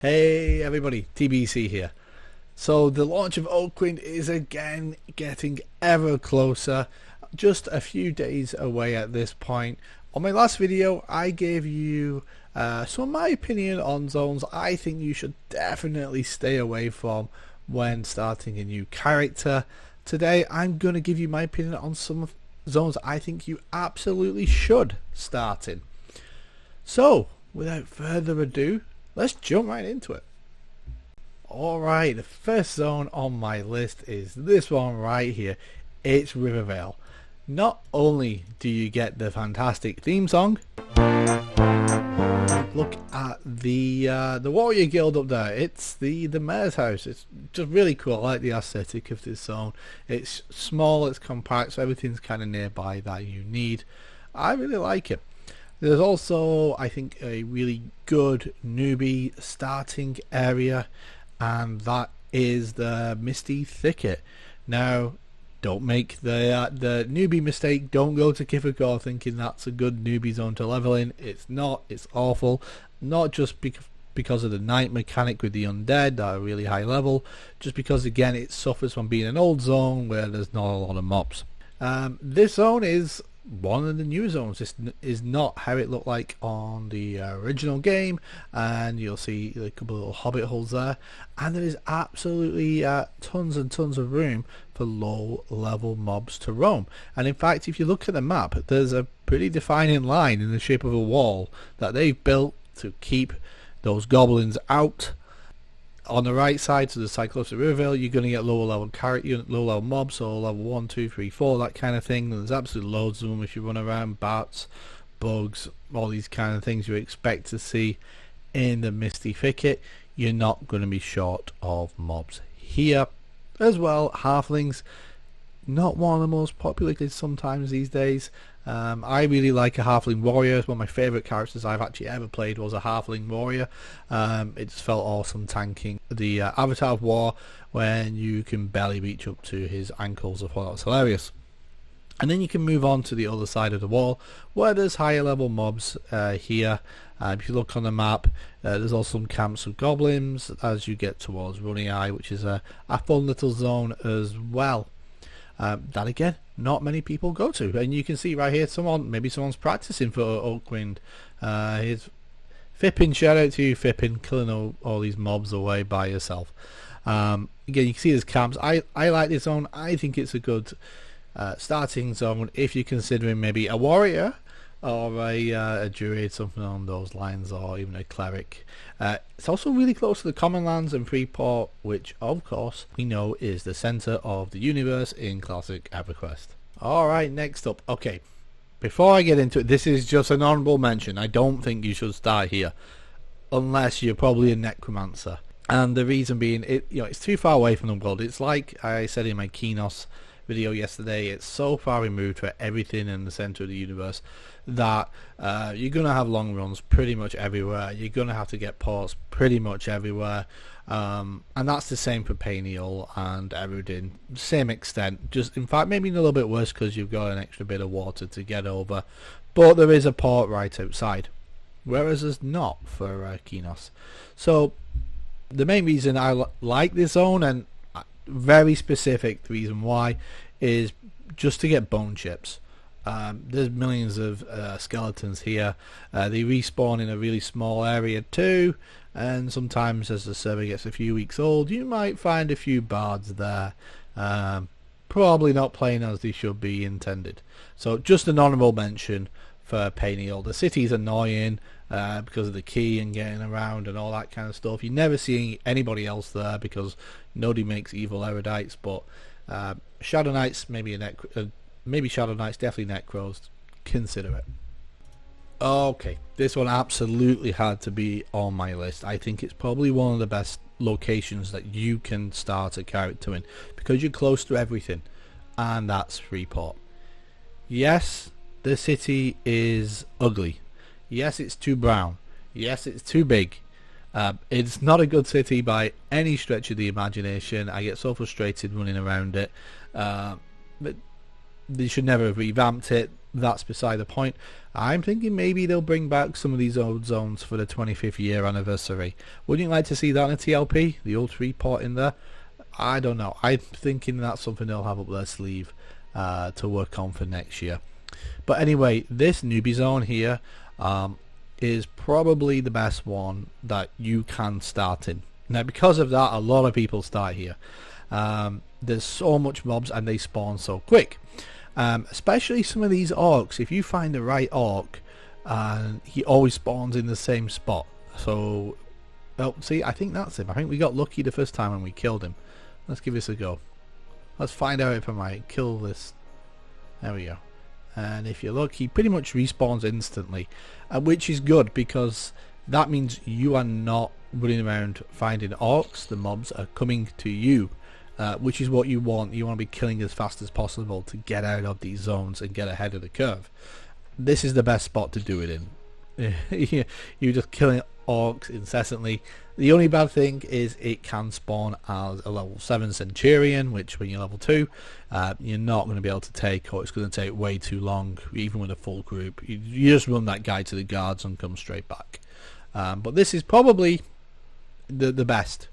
Hey everybody, TBC here. So the launch of Oakwind is again getting ever closer, just a few days away at this point. On my last video I gave you some of my opinion on zones I think you should definitely stay away from when starting a new character. Today I'm going to give you my opinion on some of zones I think you absolutely should start in. So without further ado, let's jump right into it. Alright, the first zone on my list is this one right here. It's Rivervale. Not only do you get the fantastic theme song, look at the warrior guild up there. It's the mayor's house. It's just really cool. I like the aesthetic of this zone. It's small, it's compact, so everything's kind of nearby that you need. I really like it. There's also, I think, a really good newbie starting area, and that is the Misty Thicket. Now, don't make the newbie mistake. Don't go to Kifakor thinking that's a good newbie zone to level in. It's not. It's awful. Not just because of the night mechanic with the undead that are really high level, just because, again, it suffers from being an old zone where there's not a lot of mobs. This zone is one of the new zones. This is not how it looked like on the original game, and you'll see a couple of little hobbit holes there, and there is absolutely tons and tons of room for low level mobs to roam. And in fact, if you look at the map, there's a pretty defining line in the shape of a wall that they've built to keep those goblins out. On the right side, so the side close to Rivervale, you're going to get lower level low level mobs, so level 1, 2, 3, 4, that kind of thing. There's absolutely loads of them if you run around, bats, bugs, all these kind of things you expect to see in the Misty Thicket. You're not going to be short of mobs here. As well, halflings, not one of the most popular kids sometimes these days. I really like a halfling warrior. It's one of my favourite characters I've actually ever played was a halfling warrior. It just felt awesome tanking the Avatar of War when you can barely reach up to his ankles. I thought that was hilarious. And then you can move on to the other side of the wall where there's higher level mobs here. If you look on the map, there's also some camps of goblins as you get towards Runny Eye, which is a fun little zone as well. That again, not many people go to, and you can see right here, maybe someone's practicing for Oakwind. Here's Fippin, shout out to you, Fippin, killing all these mobs away by yourself. Again, you can see there's camps. I like this zone. I think it's a good starting zone if you're considering maybe a warrior or a druid, something on those lines, or even a cleric. It's also really close to the common lands and Freeport, which of course we know is the center of the universe in classic Everquest. Alright, next up. Okay, before I get into it, this is just an honorable mention. I don't think you should start here unless you're probably a necromancer, and the reason being, it's too far away from the world. It's like I said in my Kinos video yesterday, it's so far removed for everything in the center of the universe that you're going to have long runs pretty much everywhere. You're going to have to get ports pretty much everywhere, and that's the same for Peniel and Erudin, same extent, just in fact maybe a little bit worse because you've got an extra bit of water to get over, but there is a port right outside, whereas there's not for Kinos. So the main reason I like this zone, and very specific reason why, is just to get bone chips. There's millions of skeletons here. They respawn in a really small area too, and sometimes as the server gets a few weeks old you might find a few bards there, probably not playing as they should be intended. So just an honourable mention for Peniel. The city's annoying because of the key and getting around and all that kind of stuff. You never see anybody else there because nobody makes evil erudites, but Shadow Knights, maybe Shadow Knights, definitely Necros, consider it. Okay, this one absolutely had to be on my list. I think it's probably one of the best locations that you can start a character in because you're close to everything, and that's Freeport. Yes, the city is ugly. Yes, it's too brown. Yes, it's too big. It's not a good city by any stretch of the imagination. I get so frustrated running around it. But they should never have revamped it. That's beside the point. I'm thinking maybe they'll bring back some of these old zones for the 25th year anniversary. Wouldn't you like to see that in a TLP? The old Freeport in there? I don't know. I'm thinking that's something they'll have up their sleeve to work on for next year. But anyway, this newbie zone here is probably the best one that you can start in. Now, because of that, a lot of people start here. There's so much mobs and they spawn so quick. Especially some of these orcs. If you find the right orc, he always spawns in the same spot. So, well, see, I think that's him. I think we got lucky the first time when we killed him. Let's give this a go. Let's find out if I might kill this. There we go. And if you look, he pretty much respawns instantly, which is good because that means you are not running around finding orcs. The mobs are coming to you. Which is what you want. You want to be killing as fast as possible to get out of these zones and get ahead of the curve. This is the best spot to do it in. You're just killing orcs incessantly. The only bad thing is it can spawn as a level 7 Centurion, which when you're level 2, you're not going to be able to take, or it's going to take way too long, even with a full group. You just run that guy to the guards and come straight back. But this is probably the best.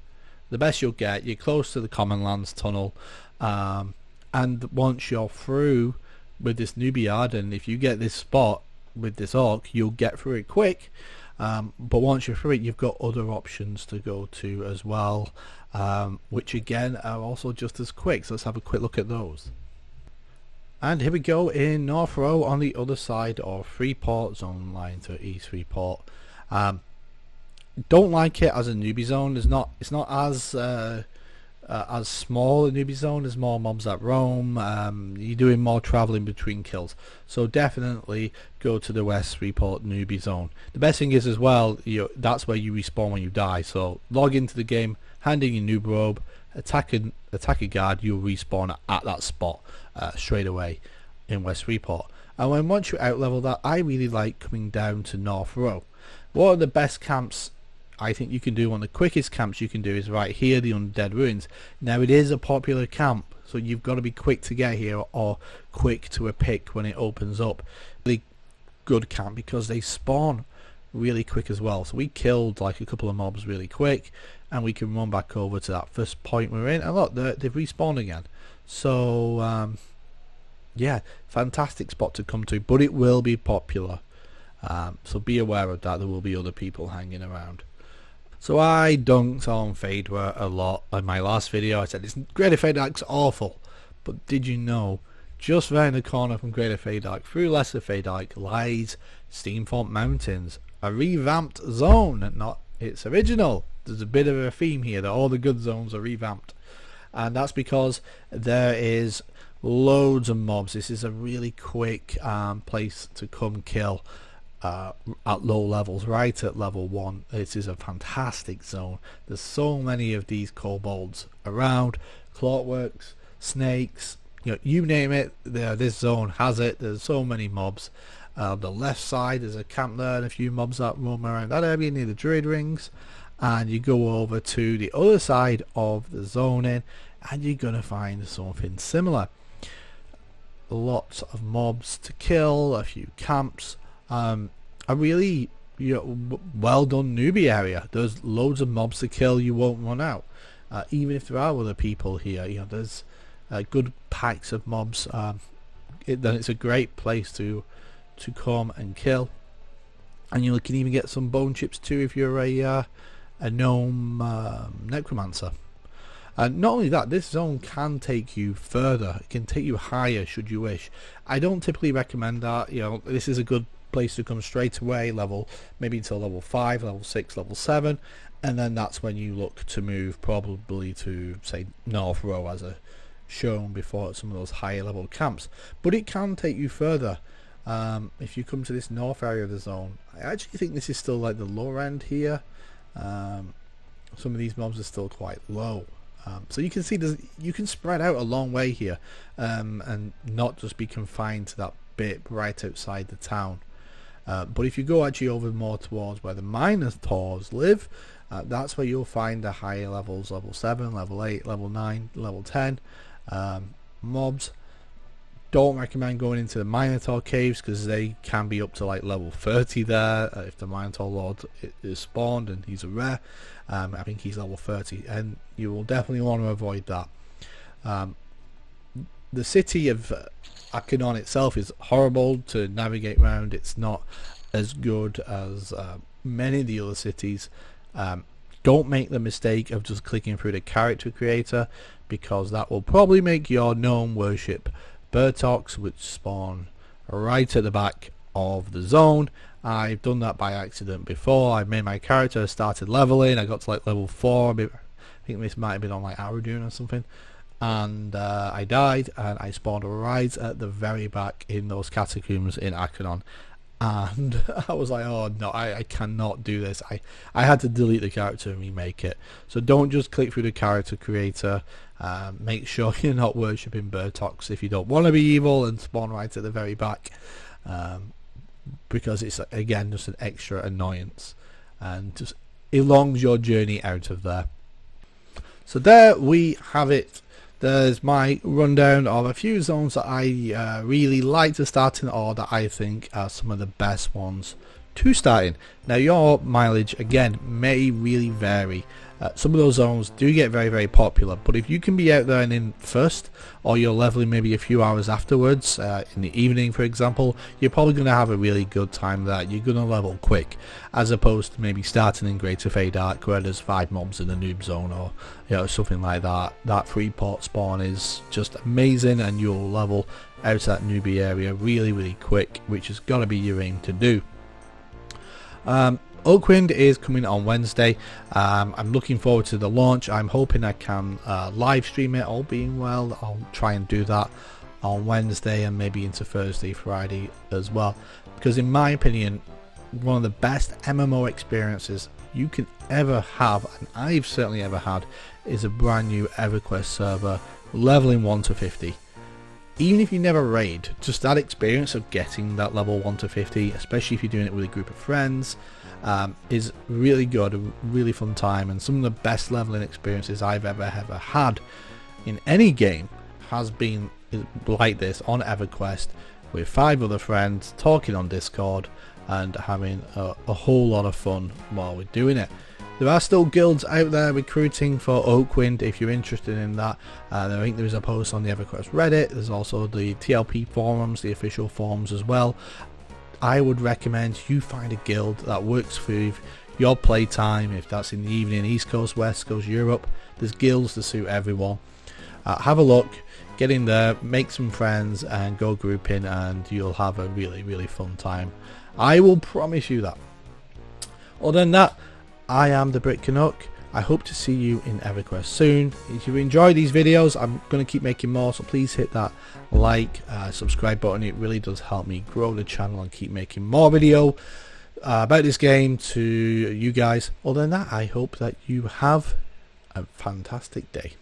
The best you'll get. You're close to the Common Lands tunnel, and once you're through with this newbie yard, and if you get this spot with this orc, you'll get through it quick. But once you're through it, you've got other options to go to as well, which again are also just as quick. So let's have a quick look at those. And here we go in North Row on the other side of Freeport, zone line to East Freeport. Don't like it as a newbie zone. It's not as small a newbie zone. There's more mobs that roam. You're doing more traveling between kills. So definitely go to the West Freeport newbie zone. The best thing is as well, that's where you respawn when you die. So log into the game, hand in your noob robe, attack a guard, you'll respawn at that spot straight away in West Freeport. And once you out level that, I really like coming down to North Row. One of the best camps I think you can do, one of the quickest camps you can do, is right here, the Undead Ruins. Now it is a popular camp, so you've got to be quick to get here or quick to a pick when it opens up. Really good camp because they spawn really quick as well. So we killed like a couple of mobs really quick, and we can run back over to that first point we're in, and look, they've respawned again. So yeah, fantastic spot to come to, but it will be popular. So be aware of that. There will be other people hanging around. So I dunked on Fadeware a lot in my last video. I said this Greater Feydark's awful, but did you know just round the corner from Greater Feydark through Lesser Feydark lies Steamfont Mountains, a revamped zone, not its original. There's a bit of a theme here that all the good zones are revamped, and that's because there is loads of mobs. This is a really quick place to come kill at low levels, right at level 1. This is a fantastic zone. There's so many of these kobolds around, clockworks, snakes, you name it, this zone has it. There's so many mobs. The left side there's a camp there and a few mobs that roam around that area near the Druid Rings, and you go over to the other side of the zoning and you're gonna find something similar. Lots of mobs to kill, a few camps, a really well done newbie area. There's loads of mobs to kill. You won't run out, even if there are other people here. There's good packs of mobs. Then it's a great place to come and kill, and you can even get some bone chips too if you're a gnome necromancer. And not only that, this zone can take you further. It can take you higher should you wish. I don't typically recommend that. This is a good place to come straight away, maybe until level 5, level 6, level 7, and then that's when you look to move probably to, say, North Row as shown before at some of those higher level camps. But it can take you further if you come to this north area of the zone. I actually think this is still like the lower end here. Some of these mobs are still quite low. So you can see you can spread out a long way here, and not just be confined to that bit right outside the town. But if you go actually over more towards where the Minotaurs live, that's where you'll find the higher levels, level 7, level 8, level 9, level 10 mobs. don't recommend going into the Minotaur caves because they can be up to like level 30 there. If the Minotaur Lord is spawned and he's a rare, I think he's level 30, and you will definitely want to avoid that. The city of Acheron itself is horrible to navigate around. It's not as good as many of the other cities. Don't make the mistake of just clicking through the character creator, because that will probably make your gnome worship Burtox, which spawn right at the back of the zone. I've done that by accident before. I made my character, started leveling, I got to like level 4, I think this might have been on like Aradune or something, and I died, and I spawned right at the very back in those catacombs in Acheron. And I was like, oh no, I cannot do this. I had to delete the character and remake it. So don't just click through the character creator. Make sure you're not worshipping Burtox if you don't want to be evil and spawn right at the very back, because it's again just an extra annoyance and just elongs your journey out of there. So there we have it. There's my rundown of a few zones that I really like to start in, or that I think are some of the best ones to start in. Now your mileage again may really vary. Some of those zones do get very, very popular, but if you can be out there and in first, or you're leveling maybe a few hours afterwards, in the evening for example, you're probably going to have a really good time there. You're going to level quick, as opposed to maybe starting in Greater Feydark where there's 5 mobs in the noob zone, or something like that. That Freeport spawn is just amazing, and you'll level out that newbie area really, really quick, which has got to be your aim to do. Oakwind is coming on Wednesday. I'm looking forward to the launch. I'm hoping I can live stream it, all being well. I'll try and do that on Wednesday and maybe into Thursday, Friday as well, because in my opinion, one of the best MMO experiences you can ever have, and I've certainly ever had, is a brand new Everquest server leveling 1 to 50. Even if you never raid, just that experience of getting that level 1 to 50, especially if you're doing it with a group of friends, is really good, a really fun time, and some of the best leveling experiences I've ever had in any game has been like this on Everquest, with 5 other friends talking on Discord and having a whole lot of fun while we're doing it. There are still guilds out there recruiting for Oakwind if you're interested in that. I think there is a post on the Everquest Reddit. There's also the TLP forums, the official forums as well. I would recommend you find a guild that works for your playtime. If that's in the evening, East Coast, West Coast, Europe, there's guilds to suit everyone. Have a look, get in there, make some friends and go grouping, and you'll have a really, really fun time. I will promise you that. Other than that, I am the Brit Canuck. I hope to see you in Everquest soon. If you enjoy these videos, I'm going to keep making more, so please hit that like, subscribe button. It really does help me grow the channel and keep making more video about this game to you guys. Other than that, I hope that you have a fantastic day.